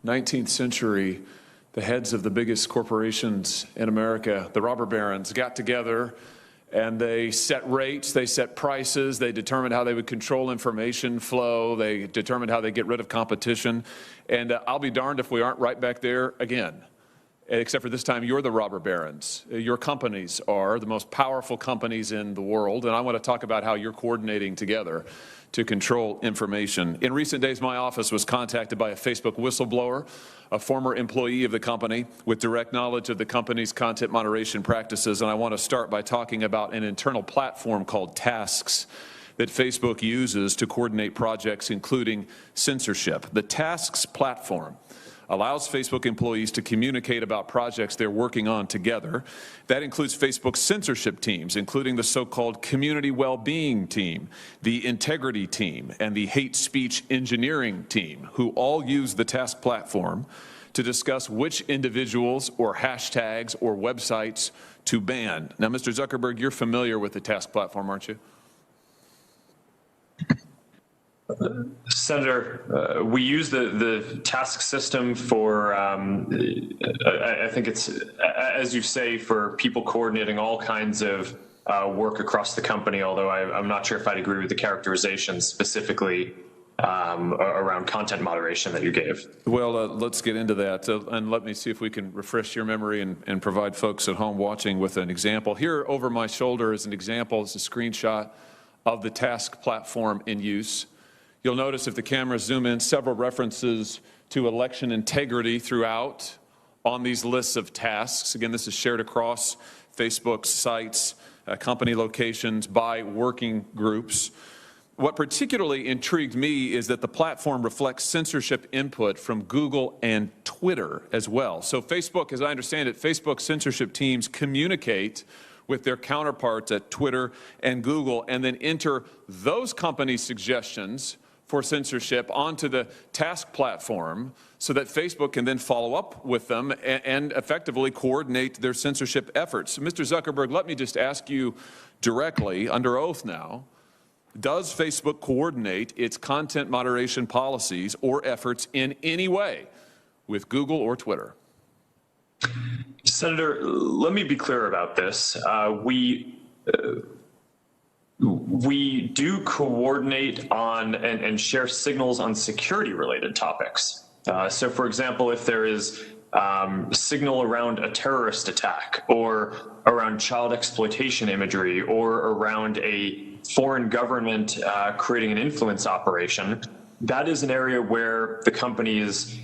19th century, the heads of the biggest corporations in America, the robber barons, got together and they set rates, they set prices, they determined how they would control information flow, they determined how they get rid of competition. And I'll be darned if we aren't right back there again. Except for this time, you're the robber barons. Your companies are the most powerful companies in the world, and I want to talk about how you're coordinating together to control information. In recent days, my office was contacted by a Facebook whistleblower, a former employee of the company with direct knowledge of the company's content moderation practices, and I want to start by talking about an internal platform called Tasks that Facebook uses to coordinate projects, including censorship. The Tasks platform allows Facebook employees to communicate about projects they're working on together. That includes Facebook's censorship teams, including the so-called community well-being team, the integrity team, and the hate speech engineering team, who all use the Task platform to discuss which individuals or hashtags or websites to ban. Now, Mr. Zuckerberg, you're familiar with the Task platform, aren't you? Senator, we use the task system for, I think it's, as you say, for people coordinating all kinds of work across the company, although I'm not sure if I'd agree with the characterization specifically around content moderation that you gave. Well, let's get into that, and let me see if we can refresh your memory and provide folks at home watching with an example. Here over my shoulder is an example, it's a screenshot of the Task platform in use. You'll notice if the cameras zoom in, several references to election integrity throughout on these lists of tasks. Again, this is shared across Facebook's sites, company locations, by working groups. What particularly intrigued me is that the platform reflects censorship input from Google and Twitter as well. So Facebook, as I understand it, Facebook censorship teams communicate with their counterparts at Twitter and Google and then enter those companies' suggestions for censorship onto the Task platform so that Facebook can then follow up with them and effectively coordinate their censorship efforts. Mr. Zuckerberg, let me just ask you directly, under oath now, does Facebook coordinate its content moderation policies or efforts in any way with Google or Twitter? Senator, let me be clear about this. We do coordinate on and share signals on security-related topics. So, for example, if there is signal around a terrorist attack or around child exploitation imagery or around a foreign government creating an influence operation, that is an area where the companies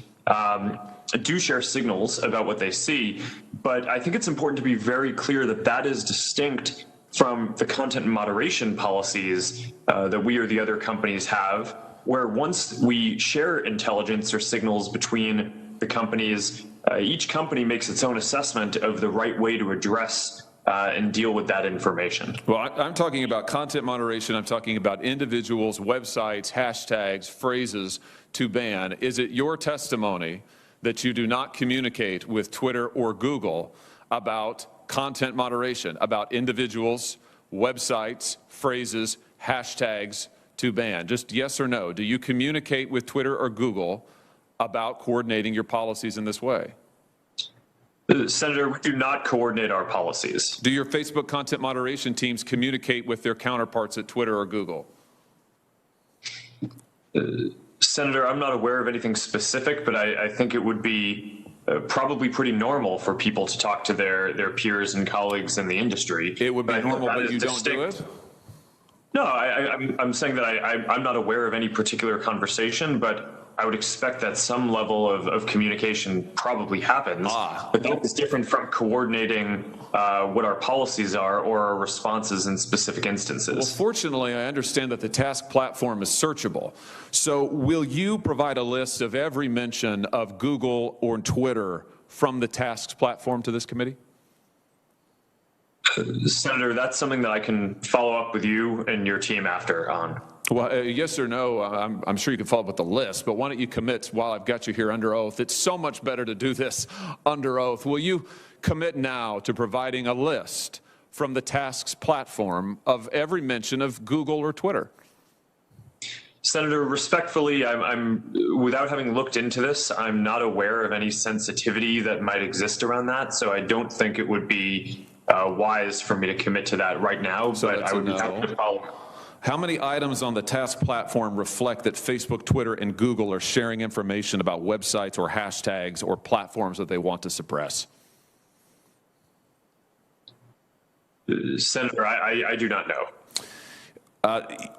do share signals about what they see. But I think it's important to be very clear that that is distinct from the content moderation policies that we or the other companies have, where once we share intelligence or signals between the companies, each company makes its own assessment of the right way to address and deal with that information. Well, I'm talking about content moderation. I'm talking about individuals, websites, hashtags, phrases to ban. Is it your testimony that you do not communicate with Twitter or Google about content moderation, about individuals, websites, phrases, hashtags to ban? Just yes or no. Do you communicate with Twitter or Google about coordinating your policies in this way? Senator, we do not coordinate our policies. Do your Facebook content moderation teams communicate with their counterparts at Twitter or Google? Senator, I'm not aware of anything specific, but I think it would be probably pretty normal for people to talk to their peers and colleagues in the industry. It would be normal, but you don't do it? No, I'm saying that I'm not aware of any particular conversation, but I would expect that some level of communication probably happens. But that is different from coordinating what our policies are or our responses in specific instances. Well, fortunately, I understand that the Task platform is searchable. So will you provide a list of every mention of Google or Twitter from the Tasks platform to this committee? Senator, that's something that I can follow up with you and your team after on. Well, yes or no, I'm sure you can follow up with the list, but why don't you commit while I've got you here under oath? It's so much better to do this under oath. Will you commit now to providing a list from the Tasks platform of every mention of Google or Twitter? Senator, respectfully, I'm without having looked into this, I'm not aware of any sensitivity that might exist around that. So I don't think it would be wise for me to commit to that right now. So but I would be happy to follow. How many items on the task platform reflect that Facebook, Twitter, and Google are sharing information about websites or hashtags or platforms that they want to suppress? Senator, I do not know.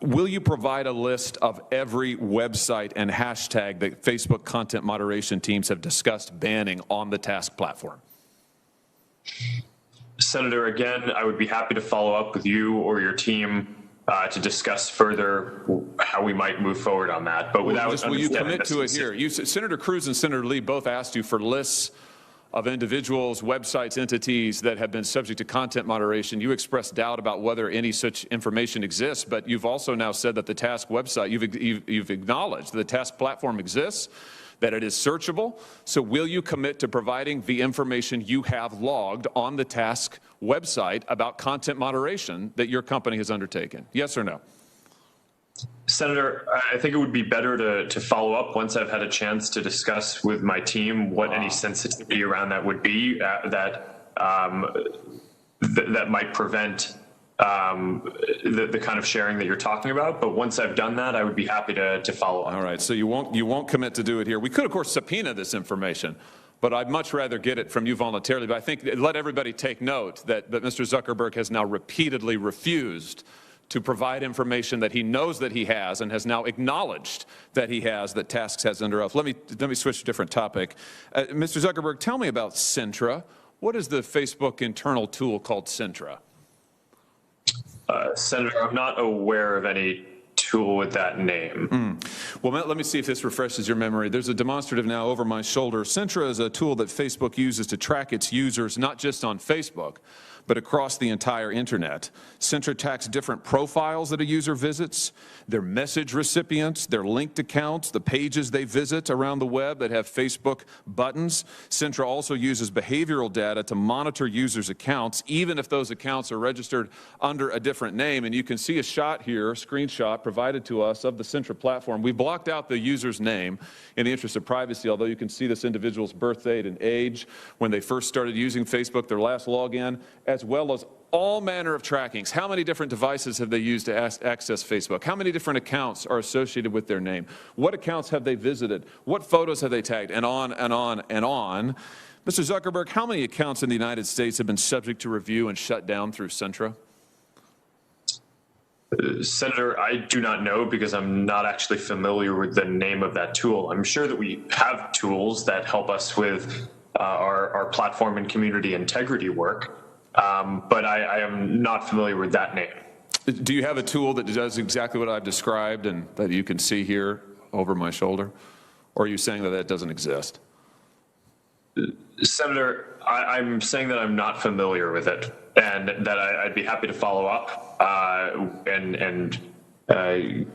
Will you provide a list of every website and hashtag that Facebook content moderation teams have discussed banning on the task platform? Senator, again, I would be happy to follow up with you or your team to discuss further how we might move forward on that. But without will you commit to it here? Senator Cruz and Senator Lee both asked you for lists of individuals, websites, entities that have been subject to content moderation. You expressed doubt about whether any such information exists, but you've also now said that the task website, you've acknowledged the task platform exists, that it is searchable. So will you commit to providing the information you have logged on the task website about content moderation that your company has undertaken? Yes or no? Senator, I think it would be better to follow up once I've had a chance to discuss with my team what any sensitivity around that would be that might prevent the kind of sharing that you're talking about. But once I've done that, I would be happy to follow up. All right. So you won't commit to do it here. We could, of course, subpoena this information, but I'd much rather get it from you voluntarily. But I think let everybody take note that Mr. Zuckerberg has now repeatedly refused to provide information that he knows that he has and has now acknowledged that he has, that Tasks has under oath. Let me switch to a different topic. Mr. Zuckerberg, tell me about Cintra. What is the Facebook internal tool called Cintra? Senator, I'm not aware of any tool with that name. Well, let me see if this refreshes your memory. There's a demonstrative now over my shoulder. Cintra is a tool that Facebook uses to track its users, not just on Facebook, but across the entire internet. Cintra tracks different profiles that a user visits, their message recipients, their linked accounts, the pages they visit around the web that have Facebook buttons. Cintra also uses behavioral data to monitor users' accounts, even if those accounts are registered under a different name. And you can see a shot here, a screenshot provided to us of the Cintra platform. We blocked out the user's name in the interest of privacy, although you can see this individual's birth date and age, when they first started using Facebook, their last login, as well as all manner of trackings. How many different devices have they used to access Facebook? How many different accounts are associated with their name? What accounts have they visited? What photos have they tagged? And on and on and on. Mr. Zuckerberg, how many accounts in the United States have been subject to review and shut down through Cintra? Senator, I do not know because I'm not actually familiar with the name of that tool. I'm sure that we have tools that help us with our platform and community integrity work. But I am not familiar with that name. Do you have a tool that does exactly what I've described and that you can see here over my shoulder? Or are you saying that doesn't exist? Senator, I'm saying that I'm not familiar with it and that I'd be happy to follow up and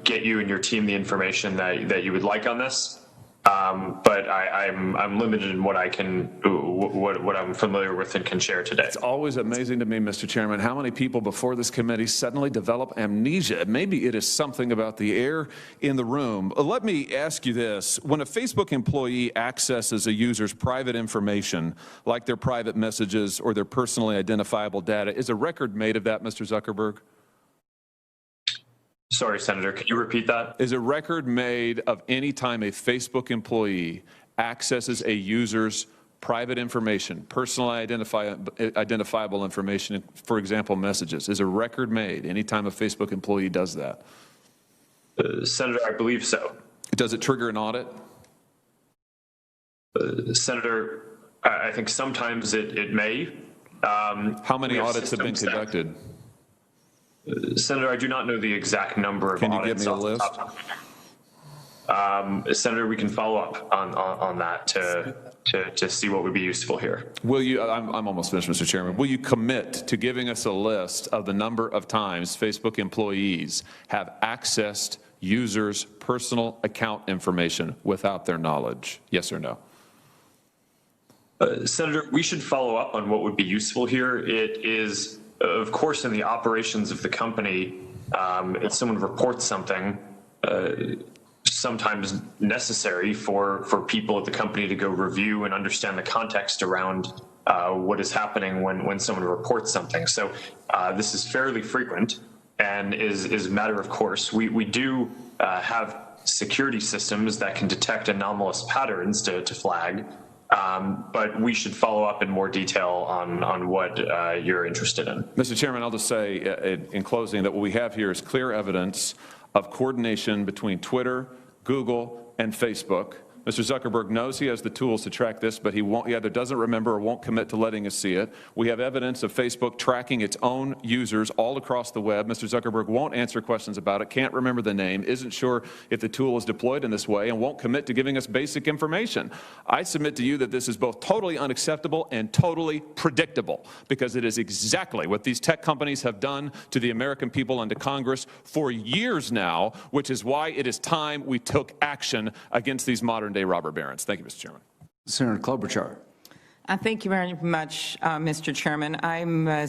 get you and your team the information that you would like on this. But I'm limited in what I can, what I'm familiar with and can share today. It's always amazing to me, Mr. Chairman, how many people before this committee suddenly develop amnesia. Maybe it is something about the air in the room. Let me ask you this. When a Facebook employee accesses a user's private information, like their private messages or their personally identifiable data, is a record made of that, Mr. Zuckerberg? Sorry, Senator, can you repeat that? Is a record made of any time a Facebook employee accesses a user's private information, personally identifiable information, for example, messages? Is a record made any time a Facebook employee does that? Senator, I believe so. Does it trigger an audit? Senator, I think sometimes it may. How many audits have been conducted? Senator, I do not know the exact number of audits. Can you give me a list? Senator, we can follow up on that to see what would be useful here. Will you, I'm almost finished, Mr. Chairman. Will you commit to giving us a list of the number of times Facebook employees have accessed users' personal account information without their knowledge? Yes or no? Senator, we should follow up on what would be useful here. It is, of course, in the operations of the company, if someone reports something, sometimes necessary for people at the company to go review and understand the context around what is happening when someone reports something. So this is fairly frequent and is a matter of course. We do have security systems that can detect anomalous patterns to flag, but we should follow up in more detail on what you're interested in. Mr. Chairman, I'll just say in closing that what we have here is clear evidence of coordination between Twitter, Google, and Facebook. Mr. Zuckerberg knows he has the tools to track this, but he either doesn't remember or won't commit to letting us see it. We have evidence of Facebook tracking its own users all across the web. Mr. Zuckerberg won't answer questions about it, can't remember the name, isn't sure if the tool is deployed in this way, and won't commit to giving us basic information. I submit to you that this is both totally unacceptable and totally predictable, because it is exactly what these tech companies have done to the American people and to Congress for years now, which is why it is time we took action against these modern-day robber barons. Thank you, Mr. Chairman. Senator Klobuchar. Thank you very much, Mr. Chairman. I'm